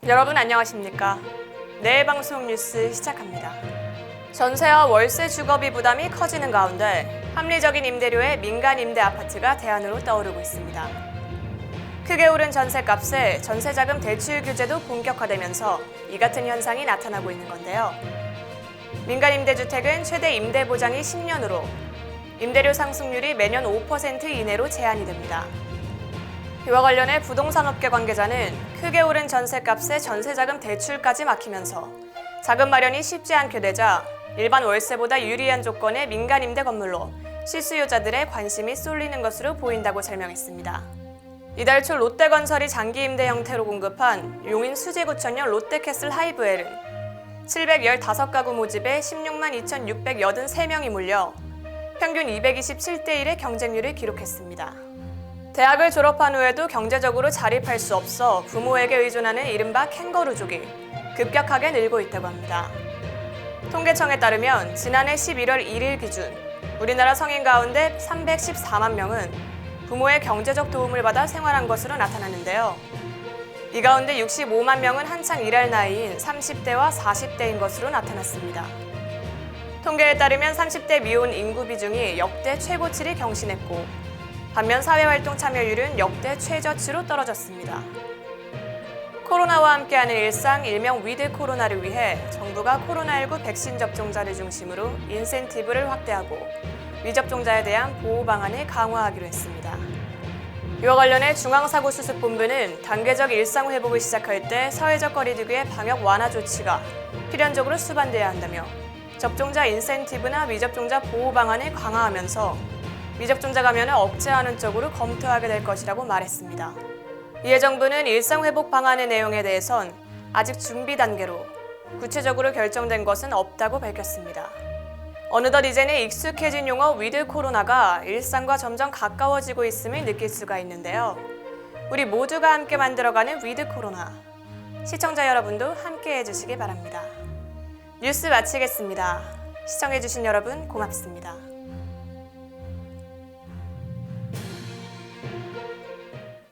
여러분 안녕하십니까? 내일 방송 뉴스 시작합니다. 전세와 월세 주거비 부담이 커지는 가운데 합리적인 임대료의 민간 임대 아파트가 대안으로 떠오르고 있습니다. 크게 오른 전세값에 전세자금 대출 규제도 본격화되면서 이 같은 현상이 나타나고 있는 건데요. 민간 임대주택은 최대 임대 보장이 10년으로 임대료 상승률이 매년 5% 이내로 제한이 됩니다. 이와 관련해 부동산업계 관계자는 크게 오른 전세값에 전세자금 대출까지 막히면서 자금 마련이 쉽지 않게 되자 일반 월세보다 유리한 조건의 민간 임대 건물로 실수요자들의 관심이 쏠리는 것으로 보인다고 설명했습니다. 이달 초 롯데건설이 장기 임대 형태로 공급한 용인 수지구청역 롯데캐슬 하이브엘은 715가구 모집에 16만 2,683명이 몰려 평균 227대1의 경쟁률을 기록했습니다. 대학을 졸업한 후에도 경제적으로 자립할 수 없어 부모에게 의존하는 이른바 캥거루족이 급격하게 늘고 있다고 합니다. 통계청에 따르면 지난해 11월 1일 기준 우리나라 성인 가운데 314만 명은 부모의 경제적 도움을 받아 생활한 것으로 나타났는데요. 이 가운데 65만 명은 한창 일할 나이인 30대와 40대인 것으로 나타났습니다. 통계에 따르면 30대 미혼 인구 비중이 역대 최고치를 경신했고 반면 사회활동 참여율은 역대 최저치로 떨어졌습니다. 코로나와 함께하는 일상, 일명 위드 코로나를 위해 정부가 코로나19 백신 접종자를 중심으로 인센티브를 확대하고 미접종자에 대한 보호 방안을 강화하기로 했습니다. 이와 관련해 중앙사고수습본부는 단계적 일상 회복을 시작할 때 사회적 거리두기의 방역 완화 조치가 필연적으로 수반돼야 한다며 접종자 인센티브나 미접종자 보호 방안을 강화하면서 미접종자 감염을 억제하는 쪽으로 검토하게 될 것이라고 말했습니다. 이에 정부는 일상회복 방안의 내용에 대해선 아직 준비 단계로 구체적으로 결정된 것은 없다고 밝혔습니다. 어느덧 이제는 익숙해진 용어 위드 코로나가 일상과 점점 가까워지고 있음을 느낄 수가 있는데요. 우리 모두가 함께 만들어가는 위드 코로나. 시청자 여러분도 함께 해주시기 바랍니다. 뉴스 마치겠습니다. 시청해주신 여러분 고맙습니다.